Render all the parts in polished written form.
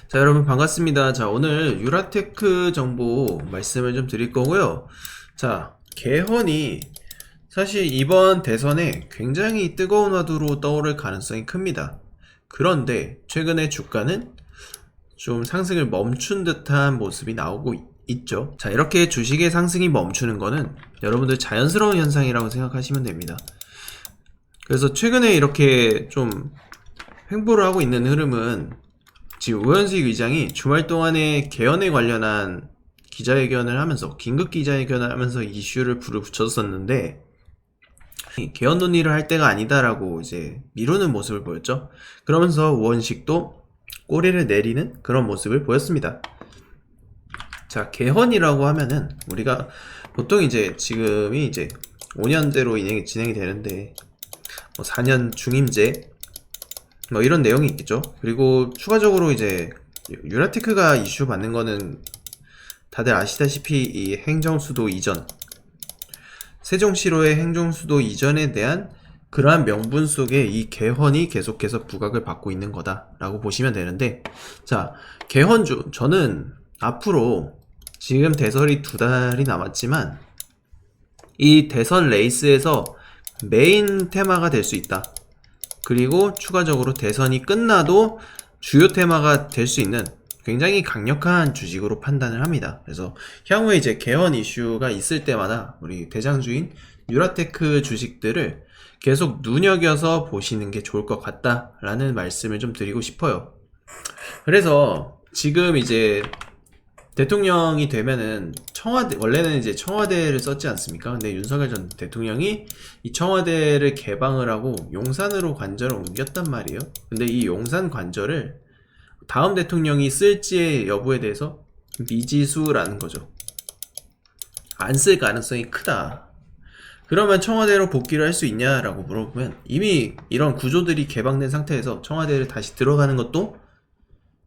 자, 여러분 반갑습니다. 자, 오늘 유라테크 정보 말씀을 좀 드릴 거고요. 자, 개헌이 사실 이번 대선에 굉장히 뜨거운 화두로 떠오를 가능성이 큽니다. 그런데 최근에 주가는 좀 상승을 멈춘 듯한 모습이 나오고 있죠. 자, 이렇게 주식의 상승이 멈추는 거는 여러분들 자연스러운 현상이라고 생각하시면 됩니다. 그래서 최근에 이렇게 좀 횡보를 하고 있는 흐름은 지금 우현식 의장이 주말 동안에 개헌에 관련한 기자회견을 하면서 긴급 기자회견을 하면서 이슈를 불을 붙였었는데 개헌 논의를 할 때가 아니다라고 이제 미루는 모습을 보였죠. 그러면서 우원식도 꼬리를 내리는 그런 모습을 보였습니다. 자, 개헌이라고 하면은 우리가 보통 이제 지금이 이제 5년대로 진행이 되는데 뭐 4년 중임제 뭐 이런 내용이 있겠죠. 그리고 추가적으로 이제 유라테크가 이슈 받는 거는 다들 아시다시피 이 행정수도 이전, 세종시로의 행정수도 이전에 대한 그러한 명분 속에 이 개헌이 계속해서 부각을 받고 있는 거다라고 보시면 되는데, 자, 개헌주 저는 앞으로 지금 대선이 2달이 남았지만 이 대선 레이스에서 메인 테마가 될 수 있다. 그리고 추가적으로 대선이 끝나도 주요 테마가 될 수 있는 굉장히 강력한 주식으로 판단을 합니다. 그래서 향후에 이제 개헌 이슈가 있을 때마다 우리 대장주인 유라테크 주식들을 계속 눈여겨서 보시는 게 좋을 것 같다라는 말씀을 좀 드리고 싶어요. 그래서 지금 이제 대통령이 되면은 청와대, 원래는 이제 청와대를 썼지 않습니까? 근데 윤석열 전 대통령이 이 청와대를 개방을 하고 용산으로 관저를 옮겼단 말이에요. 근데 이 용산 관저를 다음 대통령이 쓸지의 여부에 대해서 미지수라는 거죠. 안 쓸 가능성이 크다. 그러면 청와대로 복귀를 할 수 있냐라고 물어보면 이미 이런 구조들이 개방된 상태에서 청와대를 다시 들어가는 것도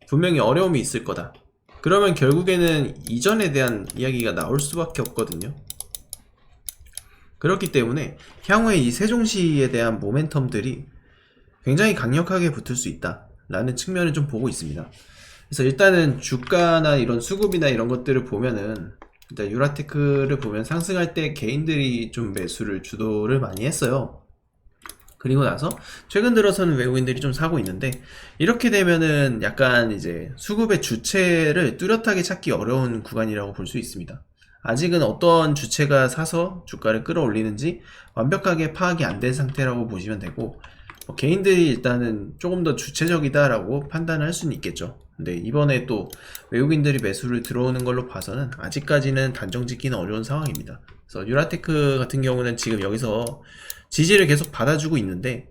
분명히 어려움이 있을 거다. 그러면 결국에는 이전에 대한 이야기가 나올 수밖에 없거든요. 그렇기 때문에 향후에 이 세종시에 대한 모멘텀들이 굉장히 강력하게 붙을 수 있다 라는 측면을 좀 보고 있습니다. 그래서 일단은 주가나 이런 수급이나 이런 것들을 보면은 일단 유라테크를 보면 상승할 때 개인들이 좀 매수를 주도를 많이 했어요. 그리고 나서 최근 들어서는 외국인들이 좀 사고 있는데, 이렇게 되면은 약간 이제 수급의 주체를 뚜렷하게 찾기 어려운 구간이라고 볼 수 있습니다. 아직은 어떤 주체가 사서 주가를 끌어올리는지 완벽하게 파악이 안 된 상태라고 보시면 되고, 개인들이 일단은 조금 더 주체적이다라고 판단을 할 수는 있겠죠. 근데 이번에 또 외국인들이 매수를 들어오는 걸로 봐서는 아직까지는 단정 짓기는 어려운 상황입니다. 그래서 유라테크 같은 경우는 지금 여기서 지지를 계속 받아주고 있는데,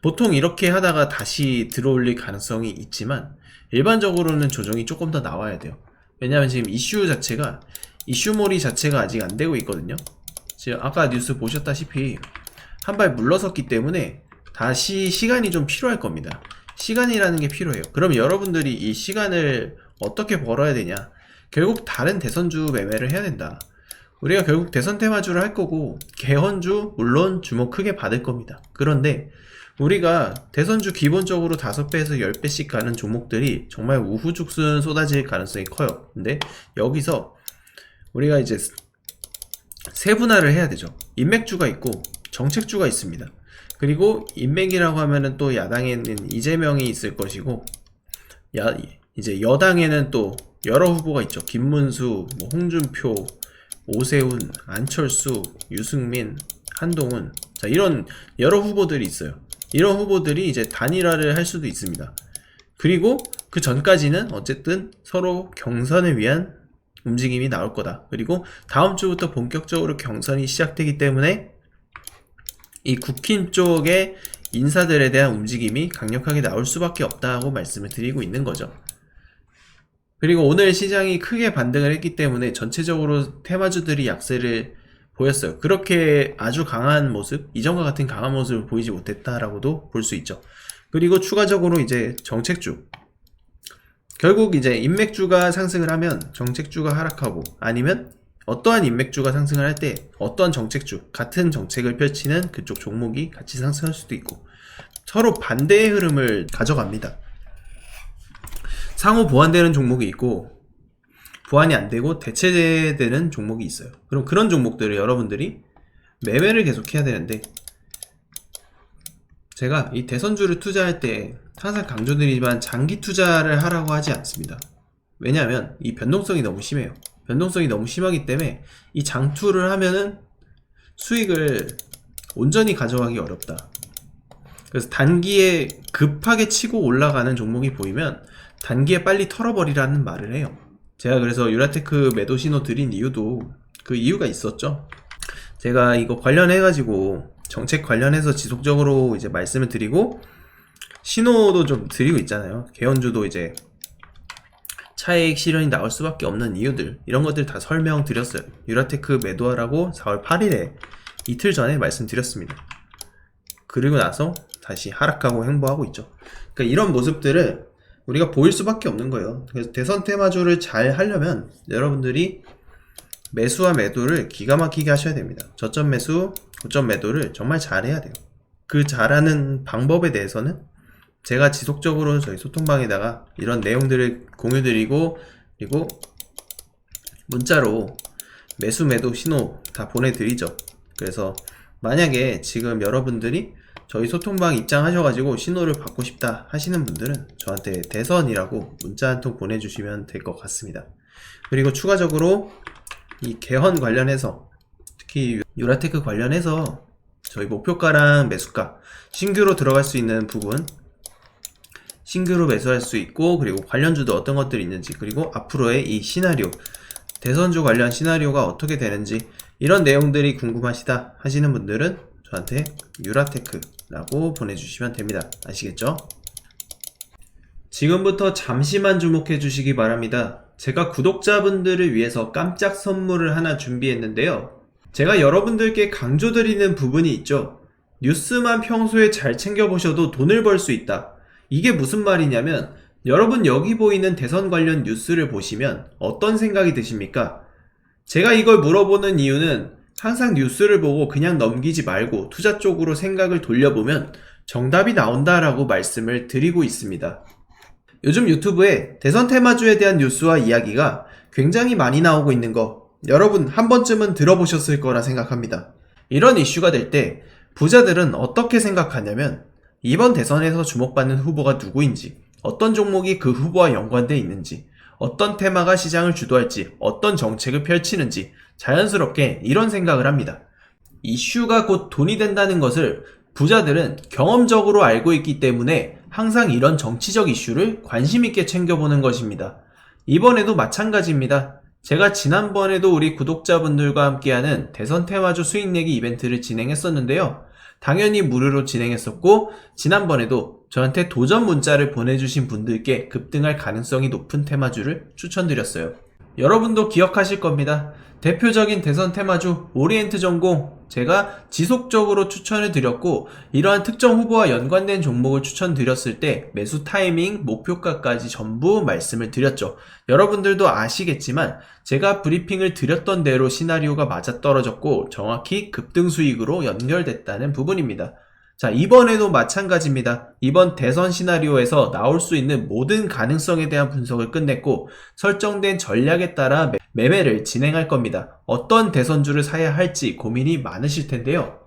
보통 이렇게 하다가 다시 들어올릴 가능성이 있지만 일반적으로는 조정이 조금 더 나와야 돼요. 왜냐하면 지금 이슈몰이 자체가 아직 안 되고 있거든요. 지금 아까 뉴스 보셨다시피 한 발 물러섰기 때문에 다시 시간이 좀 필요할 겁니다. 시간이라는 게 필요해요. 그럼 여러분들이 이 시간을 어떻게 벌어야 되냐? 결국 다른 대선주 매매를 해야 된다. 우리가 결국 대선 테마주를 할 거고 개헌주 물론 주목 크게 받을 겁니다. 그런데 우리가 대선주 기본적으로 5배에서 10배씩 가는 종목들이 정말 우후죽순 쏟아질 가능성이 커요. 근데 여기서 우리가 이제 세분화를 해야 되죠. 인맥주가 있고 정책주가 있습니다. 그리고 인맥이라고 하면은 또 야당에는 이재명이 있을 것이고, 이제 여당에는 또 여러 후보가 있죠. 김문수, 뭐 홍준표, 오세훈, 안철수, 유승민, 한동훈, 자, 이런 여러 후보들이 있어요. 이런 후보들이 이제 단일화를 할 수도 있습니다. 그리고 그 전까지는 어쨌든 서로 경선을 위한 움직임이 나올 거다. 그리고 다음 주부터 본격적으로 경선이 시작되기 때문에 이 국힘 쪽의 인사들에 대한 움직임이 강력하게 나올 수밖에 없다고 말씀을 드리고 있는 거죠. 그리고 오늘 시장이 크게 반등을 했기 때문에 전체적으로 테마주들이 약세를 보였어요. 그렇게 아주 강한 모습, 이전과 같은 강한 모습을 보이지 못했다라고도 볼 수 있죠. 그리고 추가적으로 이제 정책주, 결국 이제 인맥주가 상승을 하면 정책주가 하락하고, 아니면 어떠한 인맥주가 상승을 할 때 어떠한 정책주, 같은 정책을 펼치는 그쪽 종목이 같이 상승할 수도 있고 서로 반대의 흐름을 가져갑니다. 상호 보완되는 종목이 있고 보완이 안 되고 대체되는 종목이 있어요. 그럼 그런 종목들을 여러분들이 매매를 계속 해야 되는데, 제가 이 대선주를 투자할 때 항상 강조드리지만 장기 투자를 하라고 하지 않습니다. 왜냐하면 이 변동성이 너무 심해요. 변동성이 너무 심하기 때문에 이 장투를 하면은 수익을 온전히 가져가기 어렵다. 그래서 단기에 급하게 치고 올라가는 종목이 보이면 단기에 빨리 털어버리라는 말을 해요. 제가 그래서 유라테크 매도 신호 드린 이유도 그 이유가 있었죠. 제가 이거 관련해가지고 정책 관련해서 지속적으로 이제 말씀을 드리고 신호도 좀 드리고 있잖아요. 개헌주도 이제 차익 실현이 나올 수밖에 없는 이유들, 이런 것들 다 설명드렸어요. 유라테크 매도하라고 4월 8일에 이틀 전에 말씀드렸습니다. 그리고 나서 다시 하락하고 횡보하고 있죠. 그러니까 이런 모습들을 우리가 보일 수밖에 없는 거예요. 그래서 대선 테마주를 잘 하려면 여러분들이 매수와 매도를 기가 막히게 하셔야 됩니다. 저점 매수, 고점 매도를 정말 잘해야 돼요. 그 잘하는 방법에 대해서는 제가 지속적으로 저희 소통방에다가 이런 내용들을 공유드리고, 그리고 문자로 매수 매도 신호 다 보내드리죠. 그래서 만약에 지금 여러분들이 저희 소통방 입장하셔가지고 신호를 받고 싶다 하시는 분들은 저한테 대선이라고 문자 한 통 보내주시면 될 것 같습니다. 그리고 추가적으로 이 개헌 관련해서, 특히 유라테크 관련해서 저희 목표가랑 매수가, 신규로 들어갈 수 있는 부분, 신규로 매수할 수 있고, 그리고 관련주도 어떤 것들이 있는지, 그리고 앞으로의 이 시나리오, 대선주 관련 시나리오가 어떻게 되는지, 이런 내용들이 궁금하시다 하시는 분들은 저한테 유라테크라고 보내주시면 됩니다. 아시겠죠? 지금부터 잠시만 주목해 주시기 바랍니다. 제가 구독자분들을 위해서 깜짝 선물을 하나 준비했는데요. 제가 여러분들께 강조드리는 부분이 있죠. 뉴스만 평소에 잘 챙겨보셔도 돈을 벌 수 있다. 이게 무슨 말이냐면, 여러분 여기 보이는 대선 관련 뉴스를 보시면 어떤 생각이 드십니까? 제가 이걸 물어보는 이유는 항상 뉴스를 보고 그냥 넘기지 말고 투자 쪽으로 생각을 돌려보면 정답이 나온다라고 말씀을 드리고 있습니다. 요즘 유튜브에 대선 테마주에 대한 뉴스와 이야기가 굉장히 많이 나오고 있는 거 여러분 한 번쯤은 들어보셨을 거라 생각합니다. 이런 이슈가 될 때 부자들은 어떻게 생각하냐면, 이번 대선에서 주목받는 후보가 누구인지, 어떤 종목이 그 후보와 연관되어 있는지, 어떤 테마가 시장을 주도할지, 어떤 정책을 펼치는지 자연스럽게 이런 생각을 합니다. 이슈가 곧 돈이 된다는 것을 부자들은 경험적으로 알고 있기 때문에 항상 이런 정치적 이슈를 관심 있게 챙겨보는 것입니다. 이번에도 마찬가지입니다. 제가 지난번에도 우리 구독자분들과 함께하는 대선 테마주 수익 내기 이벤트를 진행했었는데요. 당연히 무료로 진행했었고, 지난번에도 저한테 도전 문자를 보내주신 분들께 급등할 가능성이 높은 테마주를 추천드렸어요. 여러분도 기억하실 겁니다. 대표적인 대선 테마주 오리엔트 전공, 제가 지속적으로 추천을 드렸고, 이러한 특정 후보와 연관된 종목을 추천드렸을 때 매수 타이밍, 목표가까지 전부 말씀을 드렸죠. 여러분들도 아시겠지만 제가 브리핑을 드렸던 대로 시나리오가 맞아떨어졌고 정확히 급등 수익으로 연결됐다는 부분입니다. 자, 이번에도 마찬가지입니다. 이번 대선 시나리오에서 나올 수 있는 모든 가능성에 대한 분석을 끝냈고, 설정된 전략에 따라 매매를 진행할 겁니다. 어떤 대선주를 사야 할지 고민이 많으실 텐데요.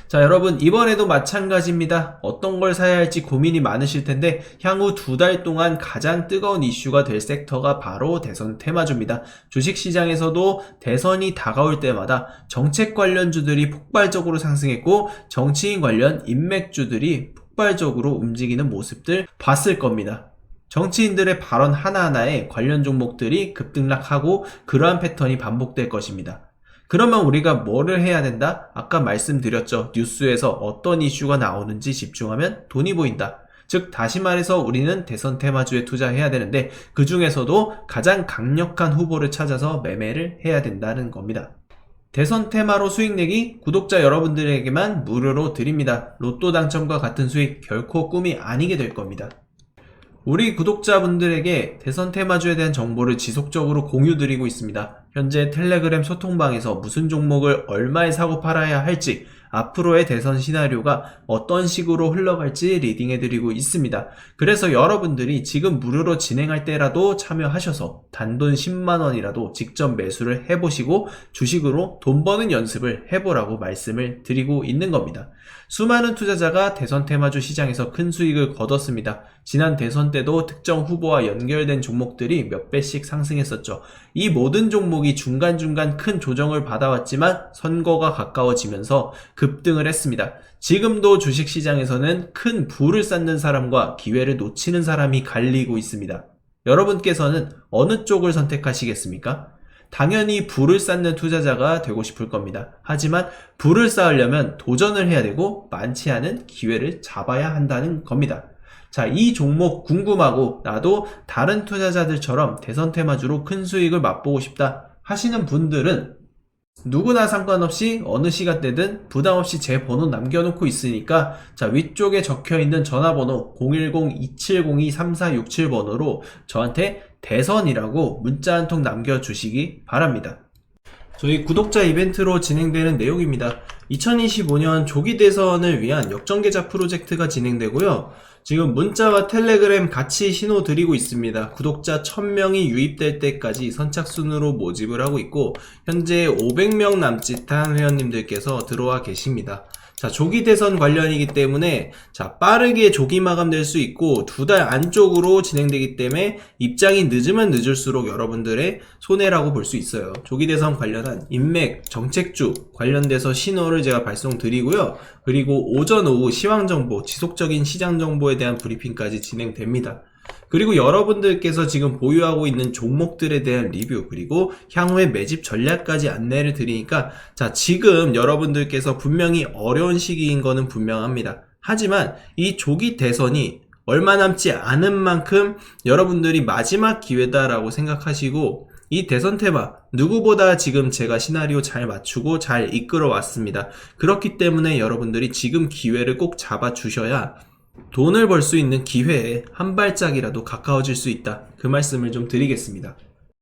자, 여러분 이번에도 마찬가지입니다. 어떤 걸 사야 할지 고민이 많으실 텐데, 향후 2달 동안 가장 뜨거운 이슈가 될 섹터가 바로 대선 테마주입니다. 주식시장에서도 대선이 다가올 때마다 정책 관련주들이 폭발적으로 상승했고, 정치인 관련 인맥주들이 폭발적으로 움직이는 모습들 봤을 겁니다. 정치인들의 발언 하나하나에 관련 종목들이 급등락하고 그러한 패턴이 반복될 것입니다. 그러면 우리가 뭐를 해야 된다? 아까 말씀드렸죠. 뉴스에서 어떤 이슈가 나오는지 집중하면 돈이 보인다. 즉 다시 말해서 우리는 대선 테마주에 투자해야 되는데, 그 중에서도 가장 강력한 후보를 찾아서 매매를 해야 된다는 겁니다. 대선 테마로 수익 내기 구독자 여러분들에게만 무료로 드립니다. 로또 당첨과 같은 수익 결코 꿈이 아니게 될 겁니다. 우리 구독자분들에게 대선 테마주에 대한 정보를 지속적으로 공유드리고 있습니다. 현재 텔레그램 소통방에서 무슨 종목을 얼마에 사고 팔아야 할지, 앞으로의 대선 시나리오가 어떤 식으로 흘러갈지 리딩해드리고 있습니다. 그래서 여러분들이 지금 무료로 진행할 때라도 참여하셔서 단돈 10만원이라도 직접 매수를 해보시고 주식으로 돈 버는 연습을 해보라고 말씀을 드리고 있는 겁니다. 수많은 투자자가 대선 테마주 시장에서 큰 수익을 거뒀습니다. 지난 대선 때도 특정 후보와 연결된 종목들이 몇 배씩 상승했었죠. 이 모든 종목이 중간중간 큰 조정을 받아왔지만 선거가 가까워지면서 급등을 했습니다. 지금도 주식시장에서는 큰 부를 쌓는 사람과 기회를 놓치는 사람이 갈리고 있습니다. 여러분께서는 어느 쪽을 선택하시겠습니까? 당연히 부를 쌓는 투자자가 되고 싶을 겁니다. 하지만 부를 쌓으려면 도전을 해야 되고 많지 않은 기회를 잡아야 한다는 겁니다. 자, 이 종목 궁금하고 나도 다른 투자자들처럼 대선 테마주로 큰 수익을 맛보고 싶다 하시는 분들은 누구나 상관없이 어느 시간대든 부담없이 제 번호 남겨놓고 있으니까 자, 위쪽에 적혀있는 전화번호 010-2702-3467번호로 저한테 대선이라고 문자 한 통 남겨주시기 바랍니다. 저희 구독자 이벤트로 진행되는 내용입니다. 2025년 조기 대선을 위한 역전계좌 프로젝트가 진행되고요. 지금 문자와 텔레그램 같이 신호 드리고 있습니다. 구독자 1000명이 유입될 때까지 선착순으로 모집을 하고 있고 현재 500명 남짓한 회원님들께서 들어와 계십니다. 자, 조기 대선 관련이기 때문에 자, 빠르게 조기 마감될 수 있고 2달 안쪽으로 진행되기 때문에 입장이 늦으면 늦을수록 여러분들의 손해라고 볼 수 있어요. 조기 대선 관련한 인맥, 정책주 관련돼서 신호를 제가 발송드리고요. 그리고 오전 오후 시황정보, 지속적인 시장정보에 대한 브리핑까지 진행됩니다. 그리고 여러분들께서 지금 보유하고 있는 종목들에 대한 리뷰 그리고 향후의 매집 전략까지 안내를 드리니까 자, 지금 여러분들께서 분명히 어려운 시기인 거는 분명합니다. 하지만 이 조기 대선이 얼마 남지 않은 만큼 여러분들이 마지막 기회다라고 생각하시고 이 대선 테마 누구보다 지금 제가 시나리오 잘 맞추고 잘 이끌어 왔습니다. 그렇기 때문에 여러분들이 지금 기회를 꼭 잡아 주셔야 돈을 벌 수 있는 기회에 한 발짝이라도 가까워질 수 있다. 그 말씀을 좀 드리겠습니다.